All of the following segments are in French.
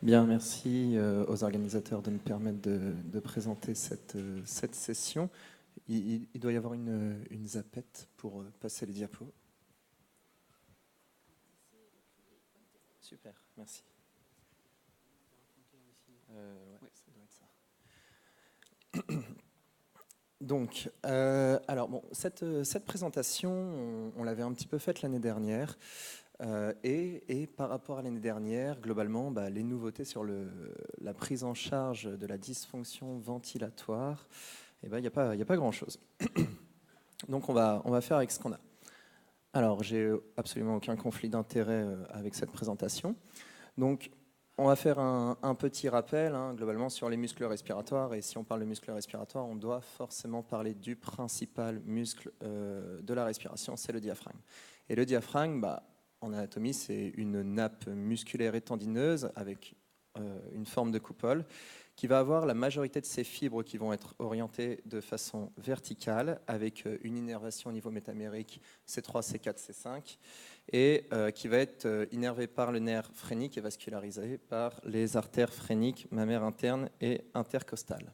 Bien, merci aux organisateurs de me permettre de présenter cette session. Il doit y avoir une zappette pour passer les diapos. Super, merci. Ouais, ça doit être ça. Donc, alors bon, cette présentation, on l'avait un petit peu faite l'année dernière. Et par rapport à l'année dernière, globalement, les nouveautés sur la prise en charge de la dysfonction ventilatoire, il n'y a pas grand-chose. Donc on va faire avec ce qu'on a. Alors, j'ai absolument aucun conflit d'intérêt avec cette présentation. Donc, on va faire un petit rappel, globalement, sur les muscles respiratoires. Et si on parle de muscles respiratoires, on doit forcément parler du principal muscle de la respiration, c'est le diaphragme. Et le diaphragme, en anatomie, c'est une nappe musculaire et tendineuse avec une forme de coupole qui va avoir la majorité de ses fibres qui vont être orientées de façon verticale avec une innervation au niveau métamérique C3, C4, C5 et qui va être innervé par le nerf phrénique et vascularisé par les artères phréniques mammaires internes et intercostales.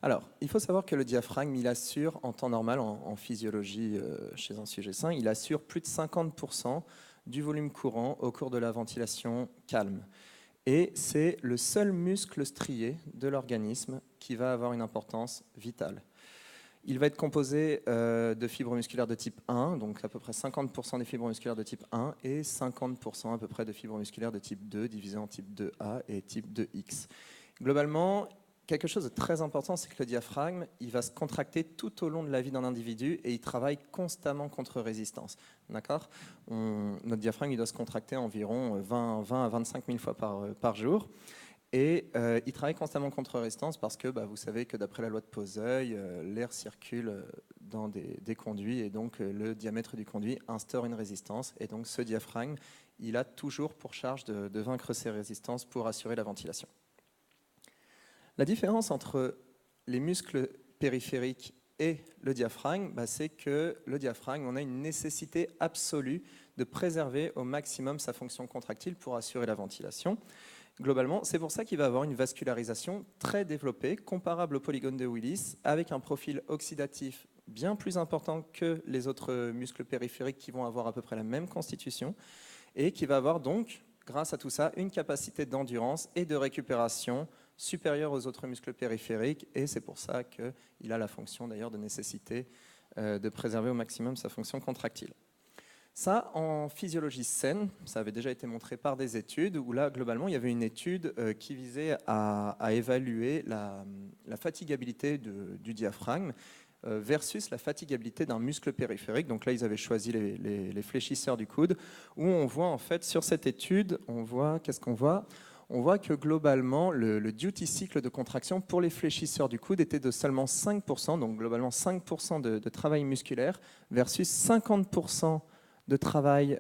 Alors, il faut savoir que le diaphragme, il assure, en temps normal, en physiologie chez un sujet sain, il assure plus de 50% du volume courant au cours de la ventilation calme. Et c'est le seul muscle strié de l'organisme qui va avoir une importance vitale. Il va être composé de fibres musculaires de type 1, donc à peu près 50% des fibres musculaires de type 1 et 50% à peu près de fibres musculaires de type 2, divisé en type 2A et type 2X. Globalement, quelque chose de très important, c'est que le diaphragme, il va se contracter tout au long de la vie d'un individu et il travaille constamment contre résistance. D'accord ? Notre diaphragme, il doit se contracter environ 20 à 25 000 fois par jour. Et il travaille constamment contre résistance parce que vous savez que d'après la loi de Poseuil, l'air circule dans des conduits et donc le diamètre du conduit instaure une résistance. Et donc ce diaphragme, il a toujours pour charge de vaincre ces résistances pour assurer la ventilation. La différence entre les muscles périphériques et le diaphragme, c'est que le diaphragme, on a une nécessité absolue de préserver au maximum sa fonction contractile pour assurer la ventilation. Globalement, c'est pour ça qu'il va avoir une vascularisation très développée, comparable au polygone de Willis, avec un profil oxydatif bien plus important que les autres muscles périphériques qui vont avoir à peu près la même constitution, et qui va avoir donc, grâce à tout ça, une capacité d'endurance et de récupération supérieure aux autres muscles périphériques, et c'est pour ça qu'il a la fonction d'ailleurs de nécessité de préserver au maximum sa fonction contractile. Ça, en physiologie saine, ça avait déjà été montré par des études, où là, globalement, il y avait une étude qui visait à évaluer la fatigabilité du diaphragme versus la fatigabilité d'un muscle périphérique. Donc là, ils avaient choisi les fléchisseurs du coude, où on voit en fait, sur cette étude, qu'est-ce qu'on voit ? On voit que globalement, le duty cycle de contraction pour les fléchisseurs du coude était de seulement 5%, donc globalement 5% de travail musculaire, versus 50% de travail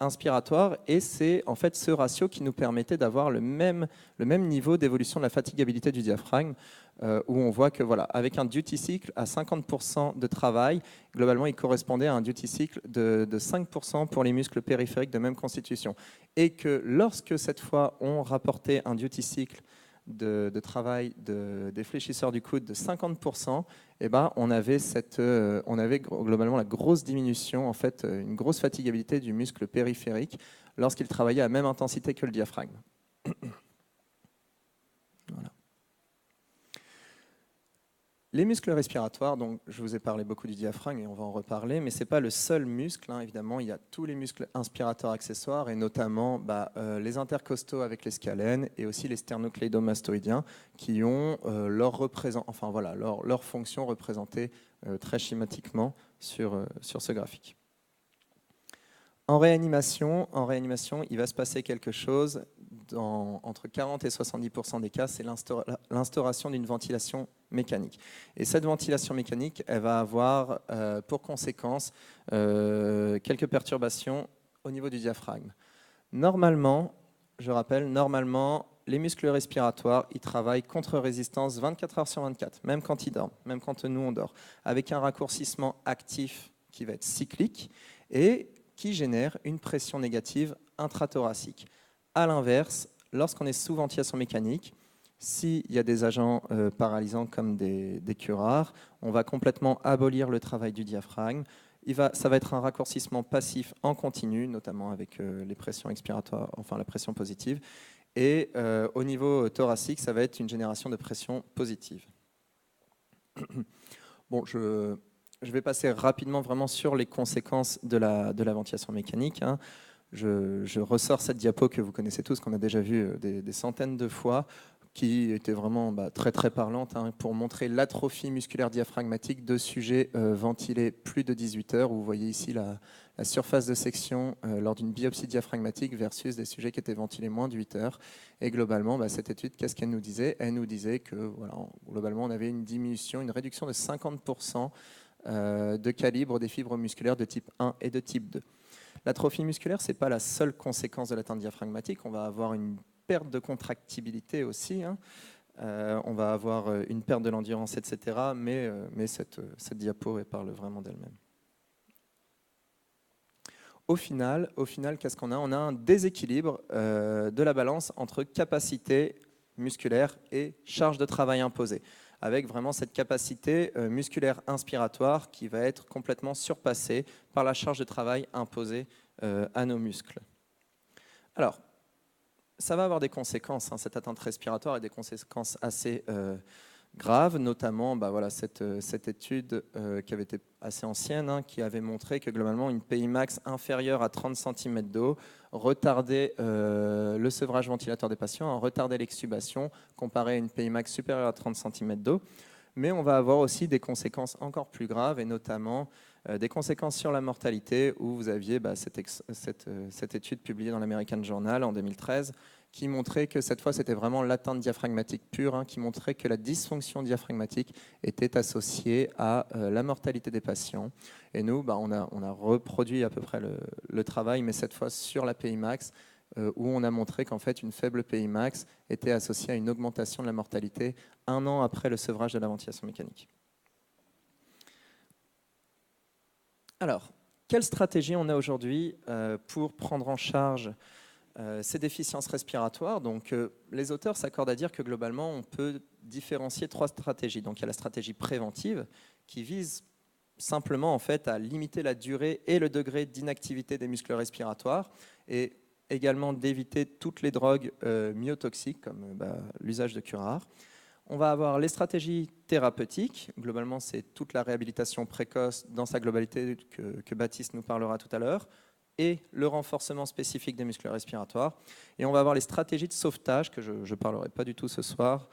inspiratoire, et c'est en fait ce ratio qui nous permettait d'avoir le même niveau d'évolution de la fatigabilité du diaphragme, où on voit que voilà, avec un duty cycle à 50% de travail, globalement il correspondait à un duty cycle de 5% pour les muscles périphériques de même constitution, et que lorsque cette fois on rapportait un duty cycle de travail des fléchisseurs du coude de 50%, on avait globalement la grosse diminution, en fait, une grosse fatigabilité du muscle périphérique lorsqu'il travaillait à même intensité que le diaphragme. Voilà. Les muscles respiratoires, donc je vous ai parlé beaucoup du diaphragme et on va en reparler, mais ce n'est pas le seul muscle, évidemment, il y a tous les muscles inspirateurs accessoires et notamment les intercostaux avec les scalènes et aussi les sternocleidomastoïdiens qui ont leur fonction représentée très schématiquement sur ce graphique. En réanimation, il va se passer quelque chose. Entre 40 et 70% des cas, c'est l'instauration d'une ventilation mécanique. Et cette ventilation mécanique, elle va avoir pour conséquence quelques perturbations au niveau du diaphragme. Normalement, je rappelle, les muscles respiratoires, ils travaillent contre résistance 24 heures sur 24, même quand ils dorment, même quand nous on dort, avec un raccourcissement actif qui va être cyclique et qui génère une pression négative intrathoracique. À l'inverse, lorsqu'on est sous ventilation mécanique, s'il y a des agents paralysants comme des curares, on va complètement abolir le travail du diaphragme. Ça va être un raccourcissement passif en continu, notamment avec les pressions expiratoires, enfin la pression positive. Et au niveau thoracique, ça va être une génération de pression positive. Bon, je vais passer rapidement vraiment sur les conséquences de la ventilation mécanique. Hein. Je ressors cette diapo que vous connaissez tous, qu'on a déjà vue des centaines de fois, qui était vraiment très très parlante pour montrer l'atrophie musculaire diaphragmatique de sujets ventilés plus de 18 heures. Vous voyez ici la surface de section lors d'une biopsie diaphragmatique versus des sujets qui étaient ventilés moins de 8 heures. Et globalement, cette étude, qu'est-ce qu'elle nous disait? Elle nous disait que voilà, globalement, on avait une diminution, une réduction de 50% de calibre des fibres musculaires de type 1 et de type 2. L'atrophie musculaire, ce n'est pas la seule conséquence de l'atteinte diaphragmatique. On va avoir une perte de contractibilité aussi. On va avoir une perte de l'endurance, etc. Mais cette diapo, elle parle vraiment d'elle-même. Au final, qu'est-ce qu'on a? On a un déséquilibre de la balance entre capacité musculaire et charge de travail imposée, avec vraiment cette capacité musculaire inspiratoire qui va être complètement surpassée par la charge de travail imposée à nos muscles. Alors, ça va avoir des conséquences, cette atteinte respiratoire, et des conséquences assez graves, notamment voilà, cette étude qui avait été assez ancienne, qui avait montré que globalement une PI max inférieure à 30 cm d'eau retardait le sevrage ventilateur des patients, retardait l'extubation comparé à une PI max supérieure à 30 cm d'eau. Mais on va avoir aussi des conséquences encore plus graves, et notamment des conséquences sur la mortalité, où vous aviez cette étude publiée dans l'American Journal en 2013, qui montrait que cette fois, c'était vraiment l'atteinte diaphragmatique pure, qui montrait que la dysfonction diaphragmatique était associée à la mortalité des patients. Et nous, on a reproduit à peu près le travail, mais cette fois sur la PI max, où on a montré qu'en fait, une faible PI max était associée à une augmentation de la mortalité 1 an après le sevrage de la ventilation mécanique. Alors, quelle stratégie on a aujourd'hui pour prendre en charge ces déficiences respiratoires? Donc, les auteurs s'accordent à dire que globalement, on peut différencier 3 stratégies. Donc, il y a la stratégie préventive qui vise simplement en fait, à limiter la durée et le degré d'inactivité des muscles respiratoires, et également d'éviter toutes les drogues myotoxiques comme l'usage de curares. On va avoir les stratégies thérapeutiques. Globalement, c'est toute la réhabilitation précoce dans sa globalité que Baptiste nous parlera tout à l'heure, et le renforcement spécifique des muscles respiratoires. Et on va avoir les stratégies de sauvetage, que je ne parlerai pas du tout ce soir,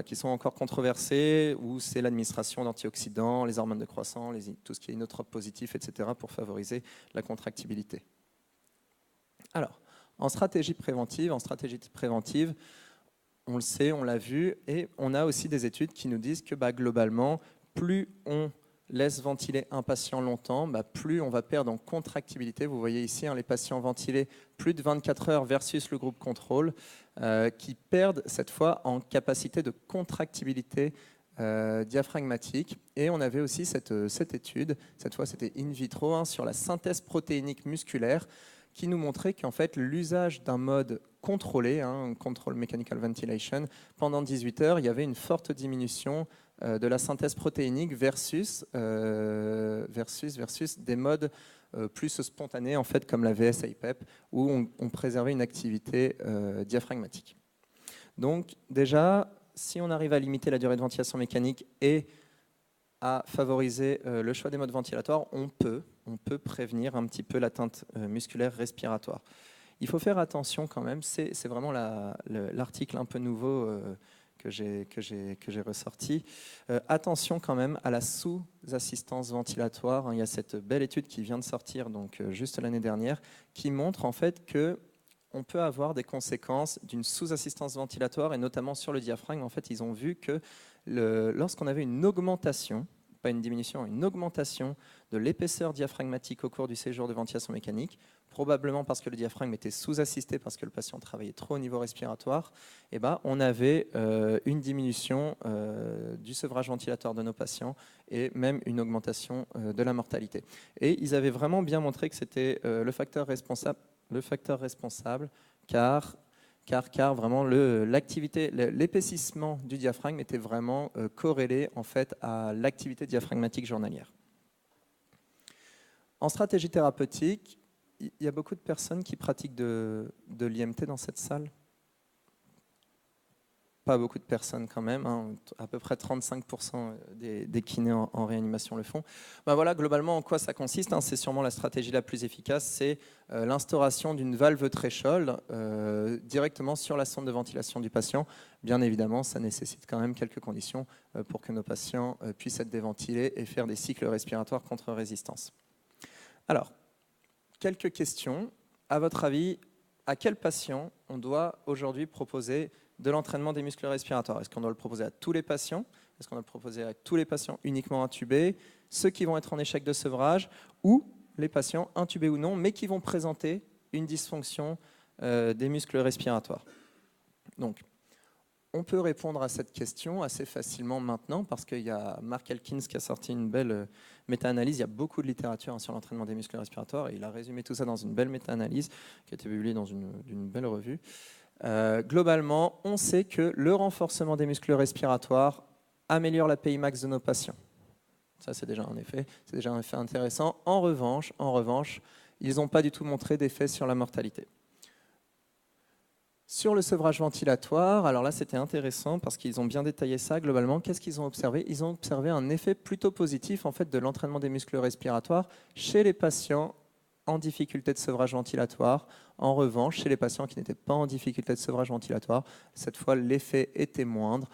qui sont encore controversées, où c'est l'administration d'antioxydants, les hormones de croissance, tout ce qui est inotrope positif, etc., pour favoriser la contractibilité. Alors, en stratégie préventive, on le sait, on l'a vu, et on a aussi des études qui nous disent que globalement, plus on laisse ventiler un patient longtemps, plus on va perdre en contractibilité. Vous voyez ici les patients ventilés plus de 24 heures versus le groupe contrôle, qui perdent cette fois en capacité de contractibilité diaphragmatique. Et on avait aussi cette étude, cette fois c'était in vitro, sur la synthèse protéinique musculaire, qui nous montrait qu'en fait l'usage d'un mode contrôlé, control mechanical ventilation, pendant 18 heures, il y avait une forte diminution de la synthèse protéinique versus des modes plus spontanés, en fait, comme la VS-APEP, où on préservait une activité diaphragmatique. Donc déjà, si on arrive à limiter la durée de ventilation mécanique et à favoriser le choix des modes ventilatoires, on peut prévenir un petit peu l'atteinte musculaire respiratoire. Il faut faire attention quand même, c'est vraiment l'article un peu nouveau que j'ai ressorti. Attention quand même à la sous-assistance ventilatoire. Il y a cette belle étude qui vient de sortir, donc juste l'année dernière, qui montre en fait que on peut avoir des conséquences d'une sous-assistance ventilatoire, et notamment sur le diaphragme. En fait, ils ont vu que lorsqu'on avait une augmentation, pas une diminution, une augmentation de l'épaisseur diaphragmatique au cours du séjour de ventilation mécanique, probablement parce que le diaphragme était sous-assisté, parce que le patient travaillait trop au niveau respiratoire, on avait une diminution du sevrage ventilatoire de nos patients, et même une augmentation de la mortalité. Et ils avaient vraiment bien montré que c'était le facteur responsable le facteur responsable, car vraiment l'épaississement du diaphragme était vraiment corrélé en fait à l'activité diaphragmatique journalière. En stratégie thérapeutique, il y a beaucoup de personnes qui pratiquent de l'IMT dans cette salle. Pas beaucoup de personnes quand même, hein. À peu près 35% des kinés en réanimation le font. Ben voilà, globalement, en quoi ça consiste, hein, c'est sûrement la stratégie la plus efficace, c'est l'instauration d'une valve threshold directement sur la sonde de ventilation du patient. Bien évidemment, ça nécessite quand même quelques conditions pour que nos patients puissent être déventilés et faire des cycles respiratoires contre résistance. Alors, quelques questions. À votre avis, à quel patient on doit aujourd'hui proposer de l'entraînement des muscles respiratoires? Est-ce qu'on doit le proposer à tous les patients? Est-ce qu'on doit le proposer à tous les patients uniquement intubés? Ceux qui vont être en échec de sevrage ou les patients intubés ou non, mais qui vont présenter une dysfonction des muscles respiratoires? Donc, on peut répondre à cette question assez facilement maintenant parce qu'il y a Mark Elkins qui a sorti une belle méta-analyse. Il y a beaucoup de littérature sur l'entraînement des muscles respiratoires et il a résumé tout ça dans une belle méta-analyse qui a été publiée dans une belle revue. Globalement, on sait que le renforcement des muscles respiratoires améliore la PI max de nos patients. Ça, c'est déjà un effet intéressant. En revanche, ils n'ont pas du tout montré d'effet sur la mortalité. Sur le sevrage ventilatoire, alors là c'était intéressant parce qu'ils ont bien détaillé ça. Globalement, qu'est-ce qu'ils ont observé? Ils ont observé un effet plutôt positif en fait, de l'entraînement des muscles respiratoires chez les patients en difficulté de sevrage ventilatoire. En revanche, chez les patients qui n'étaient pas en difficulté de sevrage ventilatoire, cette fois l'effet était moindre.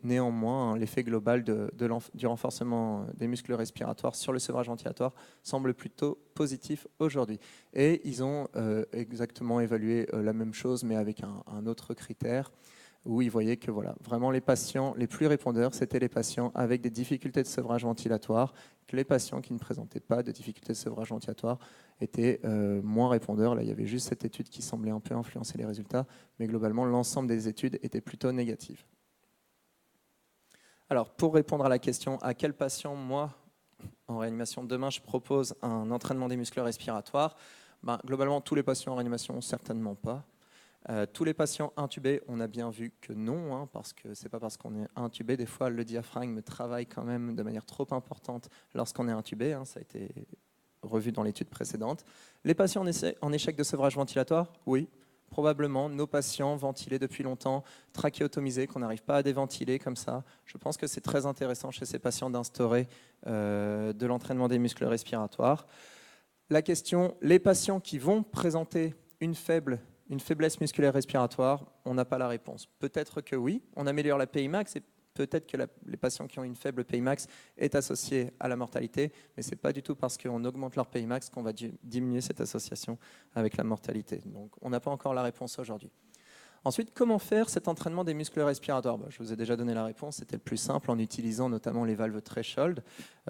Néanmoins, l'effet global du renforcement des muscles respiratoires sur le sevrage ventilatoire semble plutôt positif aujourd'hui. Et ils ont exactement évalué la même chose, mais avec un autre critère, où ils voyaient que voilà, vraiment les patients les plus répondeurs, c'était les patients avec des difficultés de sevrage ventilatoire, que les patients qui ne présentaient pas de difficultés de sevrage ventilatoire étaient moins répondeurs. Là, il y avait juste cette étude qui semblait un peu influencer les résultats, mais globalement, l'ensemble des études étaient plutôt négatives. Alors, pour répondre à la question, à quel patient, moi, en réanimation, demain, je propose un entraînement des muscles respiratoires, ben, globalement, tous les patients en réanimation, certainement pas. Tous les patients intubés, on a bien vu que non, hein, parce que c'est pas parce qu'on est intubé, des fois, le diaphragme travaille quand même de manière trop importante lorsqu'on est intubé, hein, ça a été revu dans l'étude précédente. Les patients en échec de sevrage ventilatoire, oui. Probablement, nos patients ventilés depuis longtemps, trachéotomisés, qu'on n'arrive pas à déventiler comme ça. Je pense que c'est très intéressant chez ces patients d'instaurer de l'entraînement des muscles respiratoires. La question, les patients qui vont présenter une faiblesse musculaire respiratoire, on n'a pas la réponse. Peut-être que oui, on améliore la PI max et peut-être que les patients qui ont une faible PI max est associée à la mortalité, mais ce n'est pas du tout parce qu'on augmente leur PI max qu'on va diminuer cette association avec la mortalité. Donc on n'a pas encore la réponse aujourd'hui. Ensuite, comment faire cet entraînement des muscles respiratoires? Je vous ai déjà donné la réponse, c'était le plus simple en utilisant notamment les valves threshold.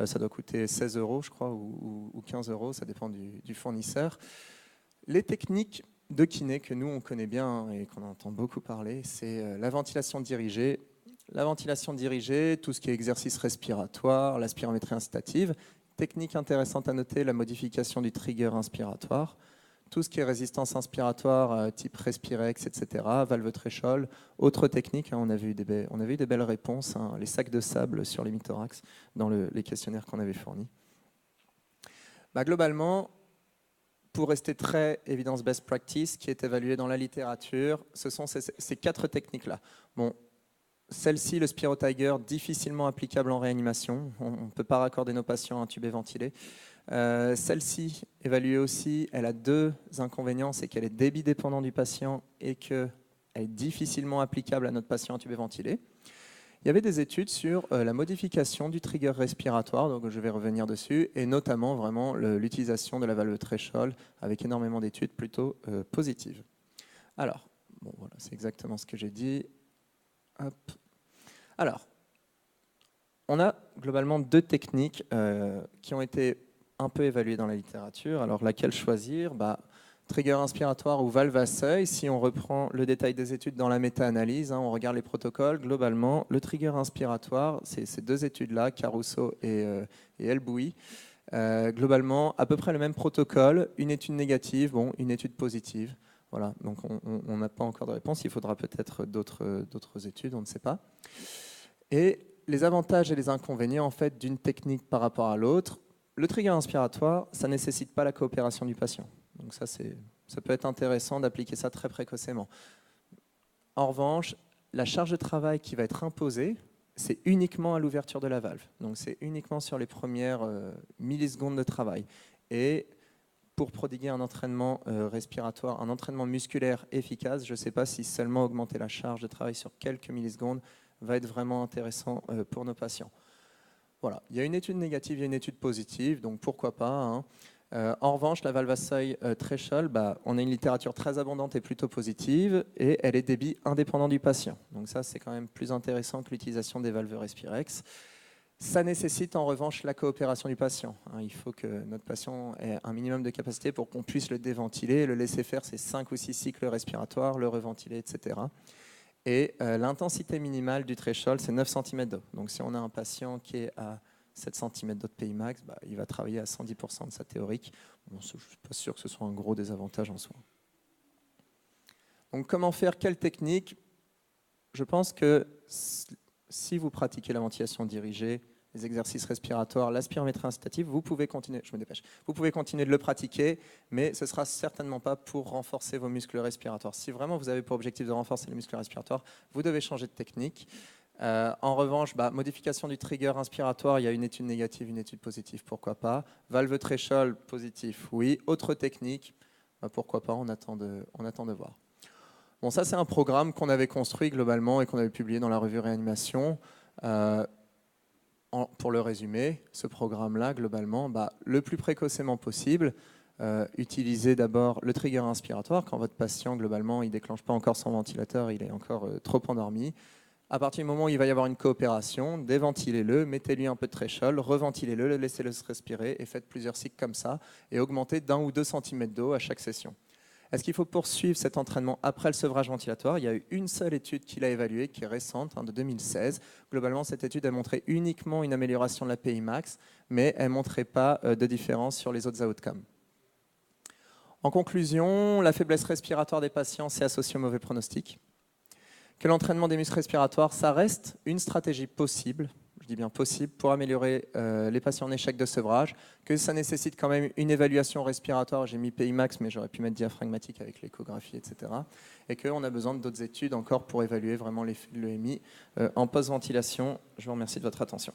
Ça doit coûter 16 €, je crois, ou 15 €, ça dépend du fournisseur. Les techniques de kiné que nous on connaît bien et qu'on entend beaucoup parler, c'est la ventilation dirigée. La ventilation dirigée, tout ce qui est exercice respiratoire, la spirométrie incitative. Technique intéressante à noter, la modification du trigger inspiratoire. Tout ce qui est résistance inspiratoire, type Respirex, etc., valve threshold. Autre technique, on a vu des belles réponses, hein, les sacs de sable sur l'hémothorax dans les questionnaires qu'on avait fournis. Globalement, pour rester très évidence best practice, qui est évaluée dans la littérature, ce sont ces 4 techniques-là. Bon, celle-ci, le SpiroTiger, difficilement applicable en réanimation. On ne peut pas raccorder nos patients intubés ventilés. Celle-ci, évaluée aussi, elle a 2 inconvénients, c'est qu'elle est débit dépendant du patient et qu'elle est difficilement applicable à notre patient intubé ventilé. Il y avait des études sur la modification du trigger respiratoire, donc je vais revenir dessus, et notamment vraiment l'utilisation de la valve threshold avec énormément d'études plutôt positives. Alors, bon, voilà, c'est exactement ce que j'ai dit. Hop. Alors, on a globalement 2 techniques qui ont été un peu évaluées dans la littérature. Alors, laquelle choisir? Trigger inspiratoire ou valve à seuil. Si on reprend le détail des études dans la méta-analyse, on regarde les protocoles, globalement, le trigger inspiratoire, c'est ces 2 études-là, Caruso et El Bouy, Globalement, à peu près le même protocole, une étude négative, bon, une étude positive. Voilà, donc on n'a pas encore de réponse, il faudra peut-être d'autres études, on ne sait pas. Et les avantages et les inconvénients en fait, d'une technique par rapport à l'autre, le trigger inspiratoire, ça ne nécessite pas la coopération du patient. Donc ça peut être intéressant d'appliquer ça très précocement. En revanche, la charge de travail qui va être imposée, c'est uniquement à l'ouverture de la valve. Donc c'est uniquement sur les premières millisecondes de travail. Et pour prodiguer un entraînement respiratoire, un entraînement musculaire efficace, je ne sais pas si seulement augmenter la charge de travail sur quelques millisecondes va être vraiment intéressant pour nos patients. Voilà, il y a une étude négative, il y a une étude positive, donc pourquoi pas, hein. En revanche, la valve à seuil threshold, on a une littérature très abondante et plutôt positive, et elle est débit indépendant du patient. Donc ça, c'est quand même plus intéressant que l'utilisation des valves Respirex. Ça nécessite en revanche la coopération du patient. Il faut que notre patient ait un minimum de capacité pour qu'on puisse le déventiler, le laisser faire ses 5 ou 6 cycles respiratoires, le reventiler, etc. Et l'intensité minimale du threshold, c'est 9 cm d'eau. Donc si on a un patient qui est à 7 cm d'eau de PI max, il va travailler à 110% de sa théorique. Bon, je ne suis pas sûr que ce soit un gros désavantage en soi. Donc comment faire, quelle technique? Je pense que si vous pratiquez la ventilation dirigée, les exercices respiratoires, la spirométrie incitative, vous pouvez continuer, je me dépêche, vous pouvez continuer de le pratiquer, mais ce ne sera certainement pas pour renforcer vos muscles respiratoires. Si vraiment vous avez pour objectif de renforcer les muscles respiratoires, vous devez changer de technique. En revanche, modification du trigger inspiratoire, il y a une étude négative, une étude positive, pourquoi pas. Valve threshold, positif, oui. Autre technique, pourquoi pas, on attend de voir. Bon, ça c'est un programme qu'on avait construit globalement et qu'on avait publié dans la revue Réanimation. Pour le résumer, ce programme-là, globalement, le plus précocement possible, utilisez d'abord le trigger inspiratoire. Quand votre patient, globalement, il ne déclenche pas encore son ventilateur, il est encore trop endormi. À partir du moment où il va y avoir une coopération, déventilez-le, mettez-lui un peu de threshold, reventilez-le, laissez-le se respirer et faites plusieurs cycles comme ça et augmentez d'1 ou 2 cm d'eau à chaque session. Est-ce qu'il faut poursuivre cet entraînement après le sevrage ventilatoire? Il y a eu une seule étude qui l'a évalué, qui est récente, de 2016. Globalement, cette étude a montré uniquement une amélioration de la PI max, mais elle ne montrait pas de différence sur les autres outcomes. En conclusion, la faiblesse respiratoire des patients, c'est associé au mauvais pronostic. Que l'entraînement des muscles respiratoires, ça reste une stratégie possible, je dis bien possible, pour améliorer les patients en échec de sevrage, que ça nécessite quand même une évaluation respiratoire, j'ai mis PI max, mais j'aurais pu mettre diaphragmatique avec l'échographie, etc. Et qu'on a besoin d'autres études encore pour évaluer vraiment l'effet de l'EMI en post-ventilation. Je vous remercie de votre attention.